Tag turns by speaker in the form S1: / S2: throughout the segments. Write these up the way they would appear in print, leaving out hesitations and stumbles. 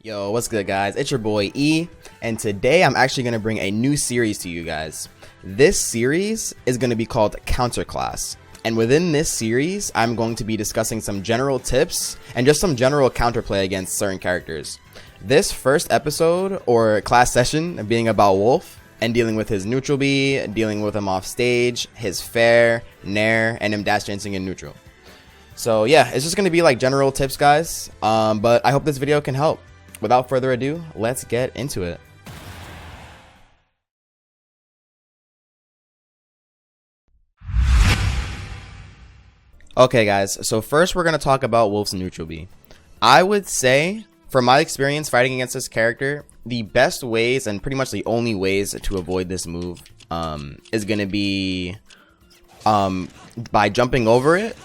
S1: Yo, what's good guys? It's your boy E, and today I'm actually going to bring a new series to you guys. This series is going to be called Counterclass, and within this series I'm going to be discussing some general tips and just some general counterplay against certain characters. This first episode or class session being about Wolf and dealing with his neutral B, dealing with him off stage, his fair, Nair, and him dash dancing in neutral. So yeah, it's just going to be like general tips guys, but I hope this video can help. Without further ado, let's get into it. Okay guys, so first we're going to talk about Wolf's neutral B. I would say, from my experience fighting against this character, the best ways and pretty much the only ways to avoid this move is going to be by jumping over it.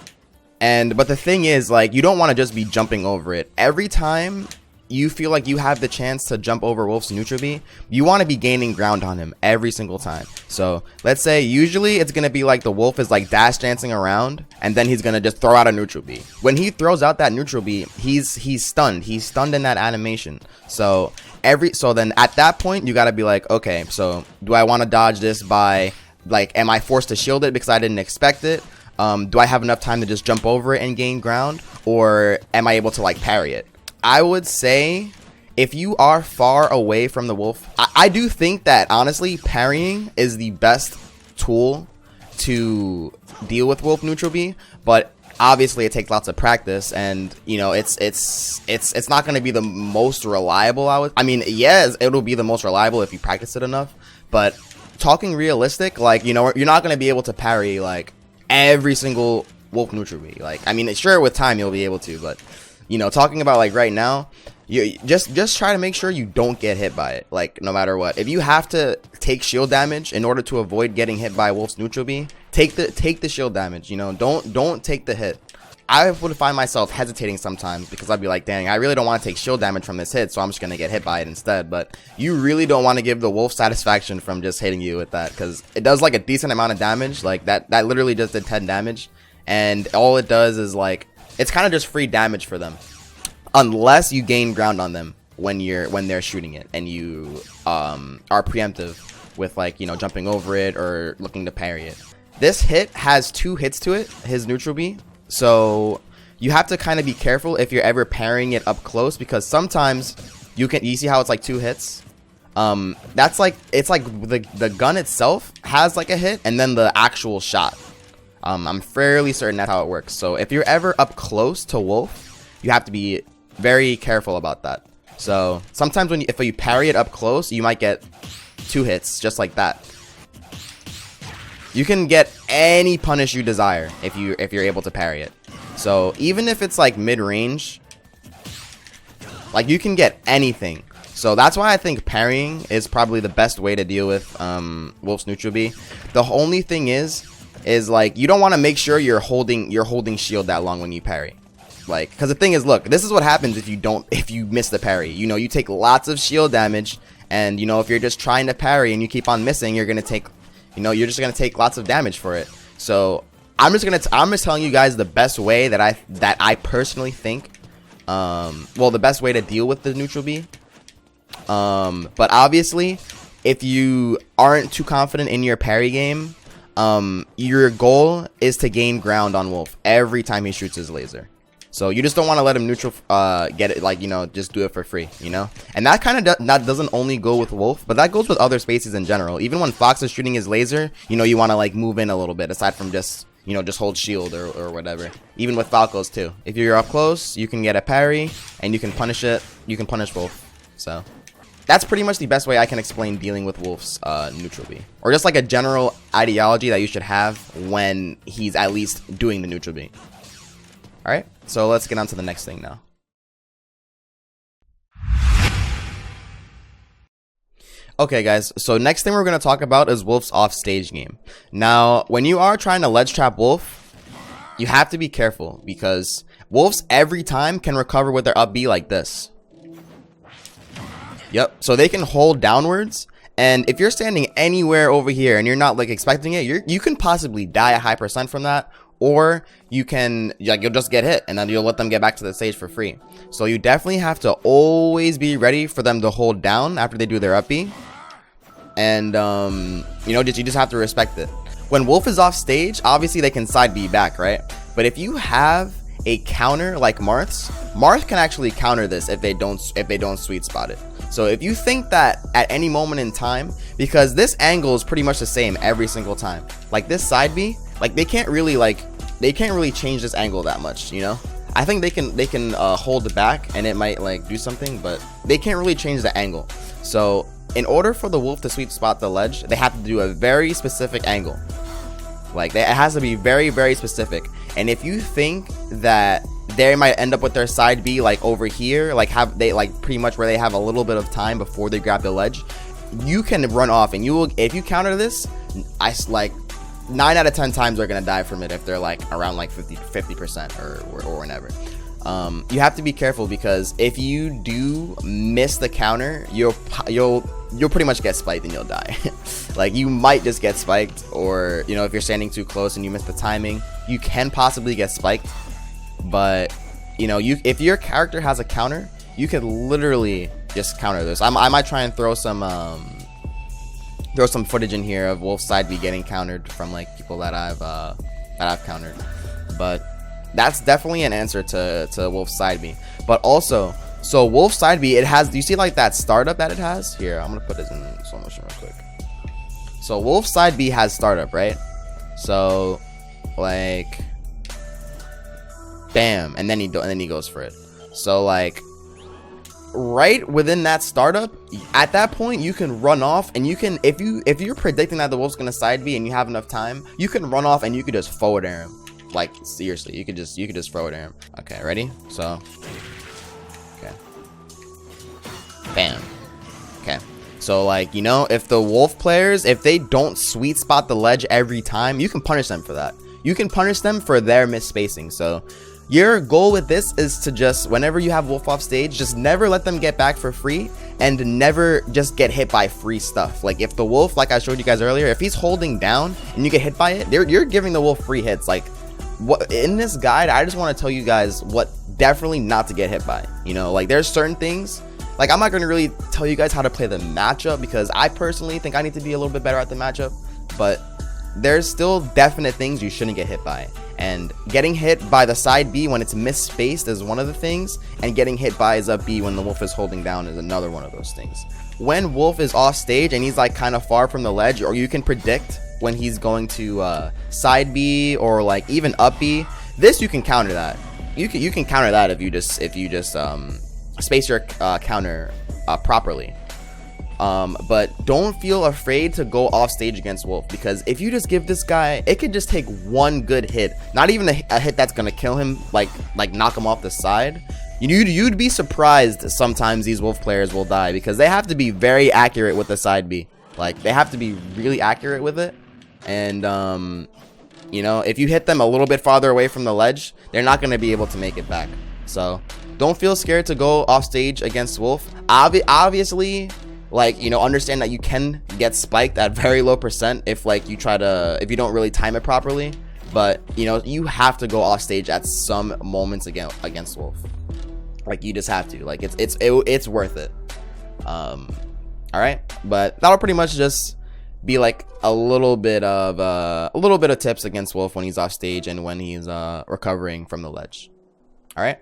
S1: But the thing is, like, you don't want to just be jumping over it. Every time you feel like you have the chance to jump over Wolf's neutral B, you want to be gaining ground on him every single time. So let's say usually it's going to be like the Wolf is like dash dancing around and then he's going to just throw out a neutral B. When he throws out that neutral B, he's stunned. He's stunned in that animation. So then at that point you got to be like, okay, so do I want to dodge this by, like, am I forced to shield it because I didn't expect it? Do I have enough time to just jump over it and gain ground, or am I able to like parry it? I would say if you are far away from the Wolf, I do think that honestly parrying is the best tool to deal with Wolf neutral B, but obviously it takes lots of practice, and you know it's not going to be the most reliable. I mean, yes, it'll be the most reliable if you practice it enough, but talking realistic, like, you know, you're not going to be able to parry like every single Wolf neutral B. Like, I mean, sure, with time you'll be able to, but you know, talking about like right now, you just try to make sure you don't get hit by it, like, no matter what. If you have to take shield damage in order to avoid getting hit by Wolf's neutral B, take the shield damage, you know, don't take the hit. I would find myself hesitating sometimes because I'd be like, dang, I really don't want to take shield damage from this hit, so I'm just gonna get hit by it instead. But you really don't want to give the Wolf satisfaction from just hitting you with that, because it does like a decent amount of damage. Like that literally just did 10 damage, and all it does is like, it's kind of just free damage for them, unless you gain ground on them when they're shooting it and you are preemptive with, like, you know, jumping over it or looking to parry it. This hit has 2 hits to it, his neutral B, so you have to kind of be careful if you're ever parrying it up close, because sometimes you see how it's like 2 hits. That's like, it's like the gun itself has like a hit and then the actual shot. I'm fairly certain that's how it works. So if you're ever up close to Wolf, you have to be very careful about that. So sometimes if you parry it up close, you might get 2 hits just like that. You can get any punish you desire if you're able to parry it. So even if it's like mid-range, like, you can get anything. So that's why I think parrying is probably the best way to deal with Wolf's neutral B. The only thing is like, you don't want to make sure you're holding shield that long when you parry. Like, because the thing is, look, this is what happens if you miss the parry. You know, you take lots of shield damage, and you know, if you're just trying to parry and you keep on missing, you're gonna take, you know, you're just gonna take lots of damage for it. So I'm just telling you guys the best way that I personally think, well, the best way to deal with the neutral B. But obviously, if you aren't too confident in your parry game, your goal is to gain ground on Wolf every time he shoots his laser. So you just don't want to let him neutral get it, like, you know, just do it for free, you know. And that kind of that doesn't only go with Wolf, but that goes with other spaces in general. Even when Fox is shooting his laser, you know, you want to like move in a little bit aside from just, you know, just hold shield or whatever. Even with Falcos too, if you're up close, you can get a parry and you can punish it. You can punish Wolf. So that's pretty much the best way I can explain dealing with Wolf's neutral B, or just like a general ideology that you should have when he's at least doing the neutral B. Alright, so let's get on to the next thing now. Okay guys, so next thing we're going to talk about is Wolf's offstage game. Now, when you are trying to ledge trap Wolf, you have to be careful, because Wolves every time can recover with their up B like this. Yep, so they can hold downwards, and if you're standing anywhere over here and you're not like expecting it, you can possibly die a high percent from that, or you can, like, you'll just get hit and then you'll let them get back to the stage for free. So you definitely have to always be ready for them to hold down after they do their up B. And you know, you just have to respect it. When Wolf is off stage, obviously they can side B back, right? But if you have a counter like Marth's, Marth can actually counter this if they don't sweet spot it. So if you think that at any moment in time, because this angle is pretty much the same every single time, like this side B, like they can't really change this angle that much, you know? I think they can hold it back and it might like do something, but they can't really change the angle. So in order for the Wolf to sweet spot the ledge, they have to do a very specific angle. Like it has to be very, very specific. And if you think that they might end up with their side B like over here, like have they like pretty much where they have a little bit of time before they grab the ledge, you can run off and you will, if you counter this, I like 9 out of 10 times they're gonna die from it if they're like around like 50% or whatever. You have to be careful, because if you do miss the counter, you'll pretty much get spiked and you'll die. Like you might just get spiked, or you know, if you're standing too close and you miss the timing, you can possibly get spiked. But you know, if your character has a counter, you could literally just counter this. I might try and throw some footage in here of Wolf's side B getting countered from like people that I've countered. But that's definitely an answer to Wolf's side B. But also, so Wolf's side B, it has, do you see like that startup that it has? Here, I'm gonna put this in slow motion real quick. So Wolf's side B has startup, right? So like bam, and then he goes for it. So like right within that startup, at that point you can run off, and you can, if you're predicting that the Wolf's gonna side B and you have enough time, you can run off and you could just forward air him. Like seriously, you could just forward air him. Okay, ready? So okay, bam. Okay, so like, you know, if the Wolf players, if they don't sweet spot the ledge every time, you can punish them for that. You can punish them for their misspacing. So your goal with this is to just, whenever you have Wolf off stage, just never let them get back for free, and never just get hit by free stuff. Like if the Wolf, like I showed you guys earlier, if he's holding down and you get hit by it, you're giving the Wolf free hits. Like what in this guide, I just want to tell you guys what definitely not to get hit by. You know, like there's certain things, like I'm not going to really tell you guys how to play the matchup, because I personally think I need to be a little bit better at the matchup, but there's still definite things you shouldn't get hit by. And getting hit by the side B when it's misspaced is one of the things, and getting hit by his up B when the Wolf is holding down is another one of those things. When Wolf is off stage and he's like kind of far from the ledge, or you can predict when he's going to side B or like even up B, this you can counter that. You can counter that if you just space your counter properly. But don't feel afraid to go off stage against Wolf, because if you just give this guy, it could just take one good hit, not even a hit that's gonna kill him, like knock him off the side. You'd be surprised sometimes these Wolf players will die, because they have to be very accurate with the side B. Like they have to be really accurate with it, and you know, if you hit them a little bit farther away from the ledge, they're not gonna be able to make it back. So don't feel scared to go off stage against Wolf. Obviously, like, you know, understand that you can get spiked at very low percent if like you if you don't really time it properly, but you know, you have to go off stage at some moments against Wolf. Like you just have to, like it's worth it. All right, but that'll pretty much just be like a little bit of tips against Wolf when he's off stage and when he's recovering from the ledge. All right.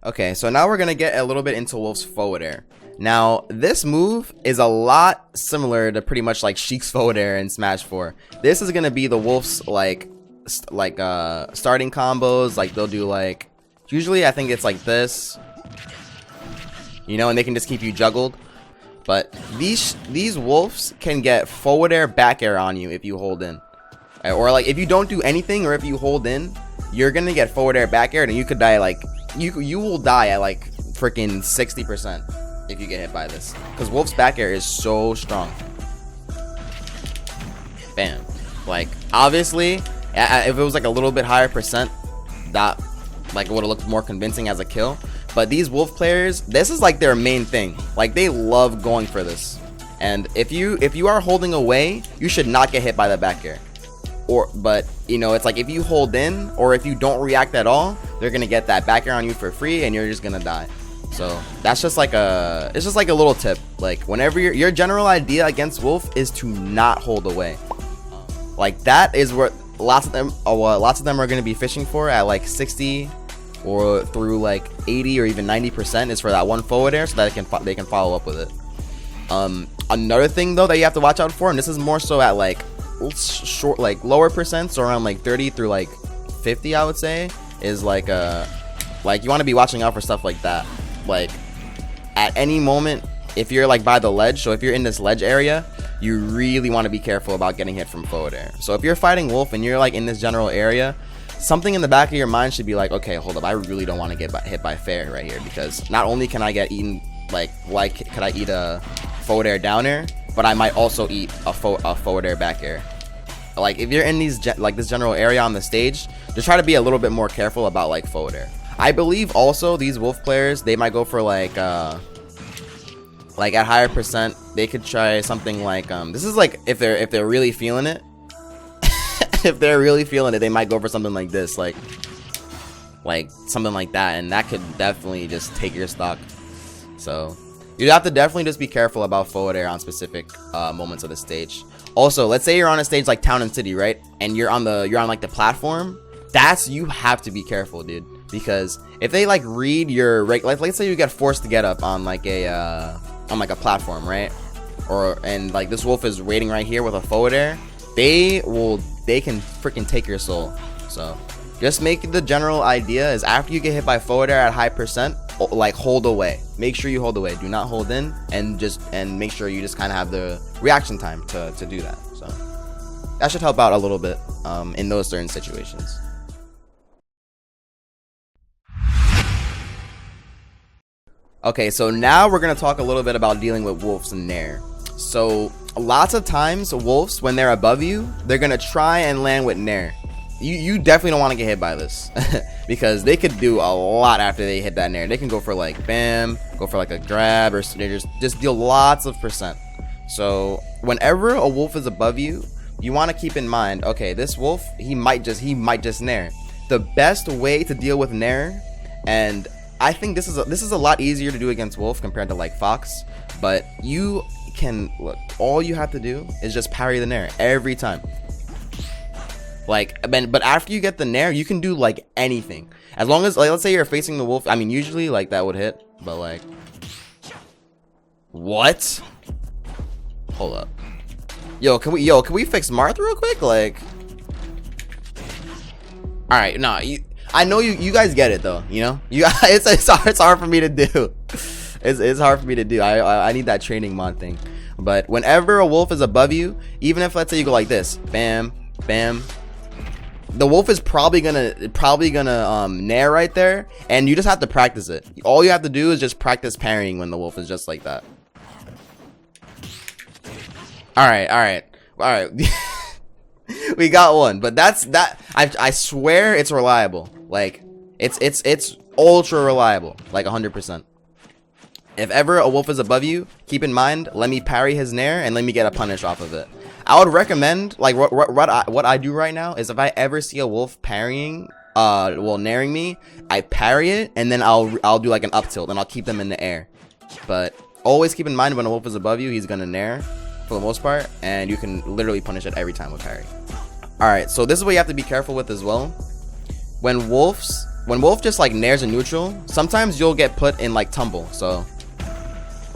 S1: Okay, so now we're gonna get a little bit into Wolf's forward air. Now, this move is a lot similar to pretty much like Sheik's forward air in Smash 4. This is gonna be the Wolf's like starting combos. Like they'll do like, usually I think it's like this, you know, and they can just keep you juggled. But these Wolves can get forward air, back air on you if you hold in, or like if you don't do anything, or if you hold in, you're gonna get forward air, back air, and you could die like. You will die at like freaking 60% if you get hit by this, because Wolf's back air is so strong. Bam. Like obviously if it was like a little bit higher percent, that like would have looked more convincing as a kill. But these Wolf players, this is like their main thing. Like they love going for this. And if you are holding away, you should not get hit by the back air. But you know, it's like if you hold in or if you don't react at all, they're gonna get that back air on you for free, and you're just gonna die. So that's just like it's just like a little tip. Like whenever your general idea against Wolf is to not hold away. Like that is what lots of them are gonna be fishing for at like 60 or through like 80 or even 90% is for that one forward air, so that they can follow up with it. Another thing though that you have to watch out for, and this is more so at like short, like lower percents, so around like 30 through like 50, I would say, is like you want to be watching out for stuff like that. Like at any moment, if you're like by the ledge, so if you're in this ledge area, you really want to be careful about getting hit from forward air. So if you're fighting Wolf and you're like in this general area, something in the back of your mind should be like, okay, hold up, I really don't want to get hit by fair right here, because not only can I get eaten, could I eat a forward air down air, but I might also eat a forward air back air. Like if you're in these this general area on the stage, just try to be a little bit more careful about like forward air. I believe also these Wolf players, they might go for like at higher percent, they could try something like this is like if they're really feeling it. If they're really feeling it, they might go for something like this, like something like that, and that could definitely just take your stock. So you have to definitely just be careful about forward air on specific moments of the stage. Also, let's say you're on a stage like Town and City, right? And you're on like the platform. You have to be careful, dude, because if they like read your let's say you get forced to get up on like a platform, right? And like this Wolf is waiting right here with a forward air, they can freaking take your soul. So just make the general idea is after you get hit by forward air at high percent, like hold away. Make sure you hold away. Do not hold in, and make sure you just kind of have the reaction time to do that. So that should help out a little bit in those certain situations. Okay, so now we're gonna talk a little bit about dealing with Wolves in Nair. So lots of times Wolves, when they're above you, they're gonna try and land with Nair. You definitely don't want to get hit by this because they could do a lot after they hit that Nair. They can go for like bam, go for like a grab, or they just deal lots of percent. So whenever a Wolf is above you, you want to keep in mind, okay, this Wolf, he might just Nair. The best way to deal with Nair, and I think this is a lot easier to do against Wolf compared to like Fox, but you can look, all you have to do is just parry the Nair every time. But after you get the Nair, you can do like anything. As long as, like, let's say you're facing the Wolf. I mean, usually like that would hit, but like, what? Hold up, can we fix Marth real quick? Like, all right, nah, I know you guys get it though. You know, it's hard for me to do. It's hard for me to do. I need that training mod thing. But whenever a Wolf is above you, even if let's say you go like this, bam, bam. The Wolf is probably gonna Nair right there, and you just have to practice it. All you have to do is just practice parrying when the Wolf is just like that. All right. We got one, but that's that. I swear it's reliable. Like it's ultra reliable, like 100%. If ever a Wolf is above you, keep in mind, let me parry his Nair and let me get a punish off of it. I would recommend, like, what I do right now is if I ever see a Wolf parrying, Nairing me, I parry it, and then I'll do like an up tilt, and I'll keep them in the air. But always keep in mind, when a Wolf is above you, he's gonna Nair for the most part, and you can literally punish it every time with parry. Alright, so this is what you have to be careful with as well. When Wolf just like Nairs in neutral, sometimes you'll get put in like tumble, so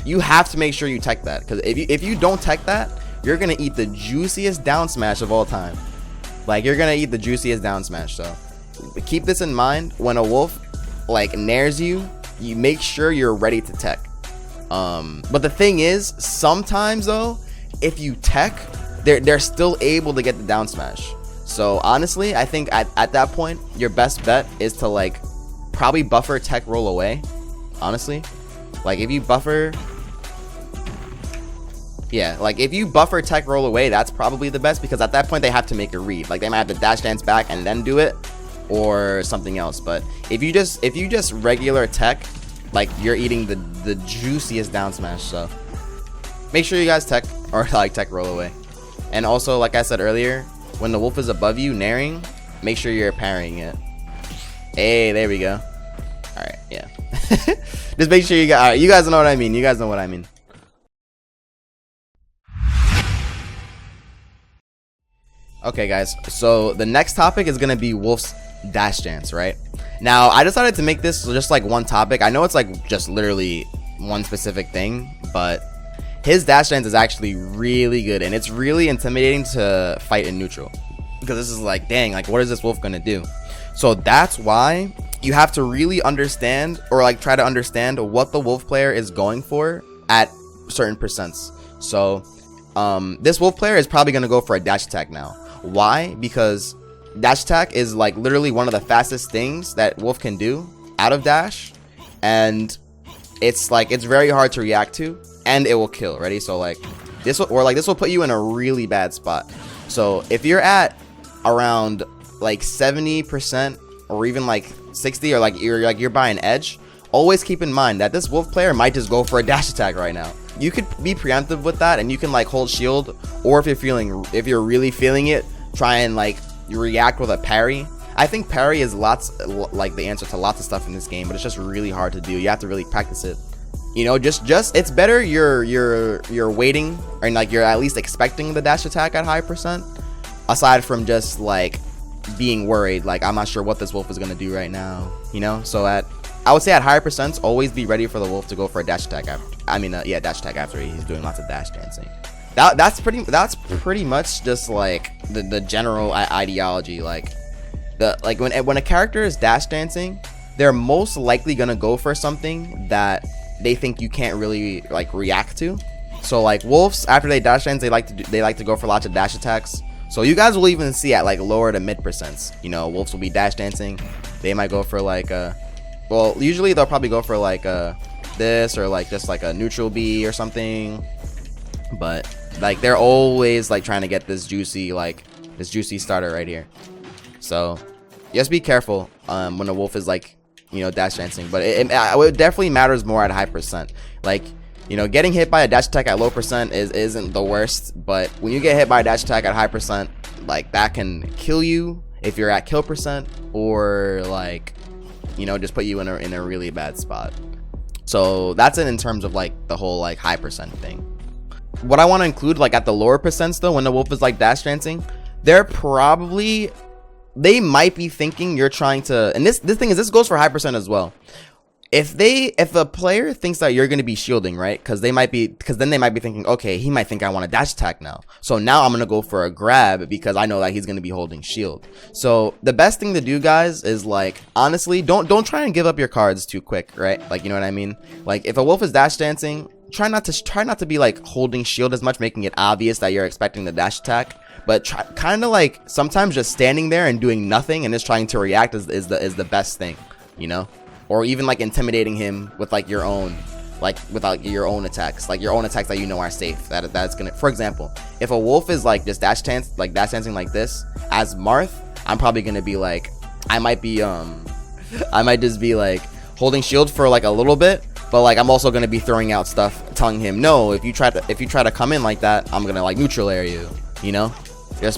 S1: you have to make sure you tech that, because if you don't tech that, you're gonna eat the juiciest down smash of all time. Like, you're gonna eat the juiciest down smash. So keep this in mind. When a Wolf like Nairs you make sure you're ready to tech. But the thing is, sometimes though, if you tech, they're still able to get the down smash. So honestly, I think at that point, your best bet is to like probably buffer tech roll away. Honestly, like if you buffer tech roll away, that's probably the best, because at that point they have to make a read. Like, they might have to dash dance back and then do it, or something else. But if you just regular tech, like, you're eating the juiciest down smash. So make sure you guys tech or like tech roll away. And also, like I said earlier, when the wolf is above you, nairing, make sure you're parrying it. Hey, there we go. All right, yeah. Just make sure you got. All right, you guys know what I mean. You guys know what I mean. Okay, guys. So the next topic is gonna be Wolf's dash dance, right? Now, I decided to make this just like one topic. I know it's like just literally one specific thing, but his dash dance is actually really good, and it's really intimidating to fight in neutral, because this is like, dang, like what is this wolf gonna do? So that's why you have to really understand, or like try to understand what the wolf player is going for at certain percents. So this wolf player is probably gonna go for a dash attack now. Why? Because dash attack is like literally one of the fastest things that wolf can do out of dash, and it's like it's very hard to react to, and it will kill. Ready? So like this will, or like this will put you in a really bad spot. So if you're at around like 70% or even like 60, or like you're by an edge, always keep in mind that this wolf player might just go for a dash attack right now. You could be preemptive with that, and you can like hold shield, or if you're really feeling it, try and like you react with a parry. I think parry is like the answer to lots of stuff in this game, but it's just really hard to do. You have to really practice it. You know, just it's better you're waiting, and like you're at least expecting the dash attack at high percent, aside from just like being worried, like I'm not sure what this wolf is gonna do right now, you know. So I would say at higher percents, always be ready for the wolf to go for a dash attack after. Dash attack after he's doing lots of dash dancing. That's pretty much just like the general ideology. Like when a character is dash dancing, they're most likely gonna go for something that they think you can't really like react to. So like wolves, after they dash dance, they like to go for lots of dash attacks. So you guys will even see at like lower to mid percents, you know, wolves will be dash dancing. They might go for like well, usually they'll probably go for like this, or like just like a neutral B or something. But like they're always like trying to get this juicy starter right here. So just be careful when a wolf is like, you know, dash dancing. But it definitely matters more at high percent. Like, you know, getting hit by a dash attack at low percent isn't the worst, but when you get hit by a dash attack at high percent, like that can kill you if you're at kill percent, or like, you know, just put you in a really bad spot. So that's it in terms of like the whole like high percent thing. What I want to include like at the lower percents though, when the wolf is like dash dancing, they might be thinking you're trying to, and this goes for high percent as well. If a player thinks that you're going to be shielding, right? Because then they might be thinking, okay, he might think I want a dash attack now. So now I'm going to go for a grab because I know that he's going to be holding shield. So the best thing to do, guys, is like, honestly, don't try and give up your cards too quick, right? Like, you know what I mean? Like if a wolf is dash dancing, try not to be like holding shield as much, making it obvious that you're expecting the dash attack. But kind of like sometimes just standing there and doing nothing and just trying to react is the best thing, you know? Or even like intimidating him with like your own, like without your own attacks, like your own attacks that you know are safe. That's gonna, for example, if a wolf is like just dash dancing like this as Marth, I'm probably gonna be like, I might just be like holding shield for like a little bit, but like I'm also gonna be throwing out stuff, telling him, no, if you try to come in like that, I'm gonna like neutral air you, you know.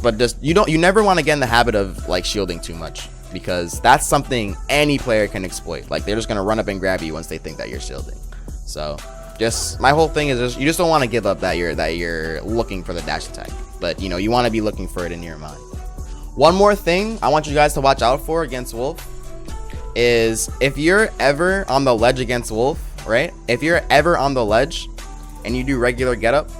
S1: But you never want to get in the habit of like shielding too much, because that's something any player can exploit. Like they're just gonna run up and grab you once they think that you're shielding. So just my whole thing is you just don't want to give up that you're looking for the dash attack, but you know, you want to be looking for it in your mind. One more thing I want you guys to watch out for against wolf is if you're ever on the ledge against wolf, right? If you're ever on the ledge and you do regular getup,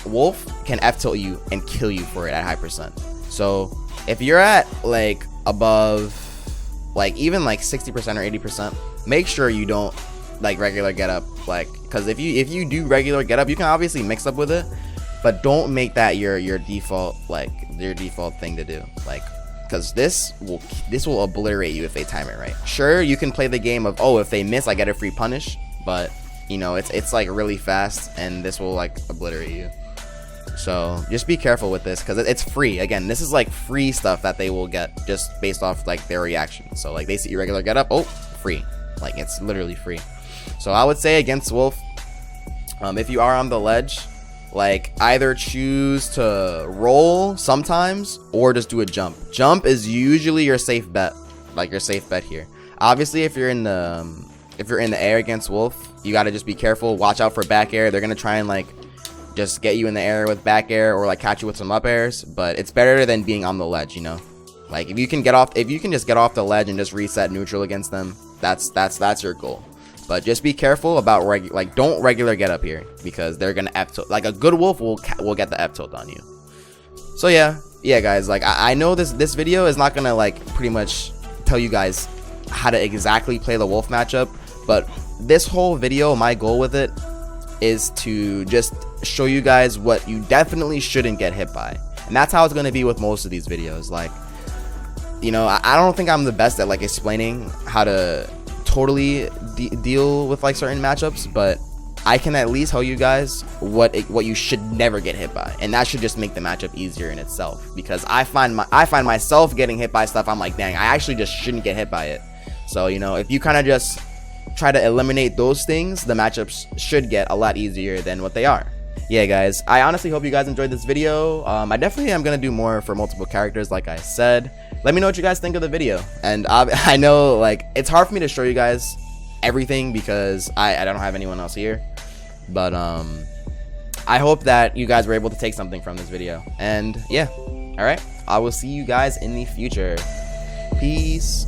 S1: wolf can F tilt you and kill you for it at high percent. So if you're at like above like even like 60% or 80%, make sure you don't like regular getup, like, because if you do regular getup, you can obviously mix up with it, but don't make that your default thing to do, like, because this will obliterate you if they time it right. Sure, you can play the game of, oh, if they miss I get a free punish, but you know, it's like really fast and this will like obliterate you. So just be careful with this, because it's free. Again, this is like free stuff that they will get just based off like their reaction. So like they see your regular getup, oh, free, like it's literally free. So I would say against wolf, if you are on the ledge, like either choose to roll sometimes or just do a jump. Jump is usually your safe bet, like your safe bet here. Obviously, if you're in the air against Wolf, you got to just be careful. Watch out for back air. They're gonna try and like just get you in the air with back air or like catch you with some up airs, but it's better than being on the ledge, you know. Like if you can just get off the ledge and just reset neutral against them, that's your goal. But just be careful about don't regular get up here, because they're gonna F tilt. Like a good Wolf will get the F tilt on you. So yeah guys, like I know this video is not gonna like pretty much tell you guys how to exactly play the Wolf matchup, but this whole video, my goal with it is to just show you guys what you definitely shouldn't get hit by. And that's how it's going to be with most of these videos. Like, you know, I don't think I'm the best at like explaining how to totally deal with like certain matchups, but I can at least tell you guys what you should never get hit by, and that should just make the matchup easier in itself. Because I find myself getting hit by stuff, I'm like, dang, I actually just shouldn't get hit by it. So, you know, if you kind of just try to eliminate those things, the matchups should get a lot easier than what they are. Yeah guys, I honestly hope you guys enjoyed this video. I definitely am gonna do more for multiple characters, like I said. Let me know what you guys think of the video. And I know like it's hard for me to show you guys everything because I don't have anyone else here, but I hope that you guys were able to take something from this video. And yeah, all right, I will see you guys in the future. Peace.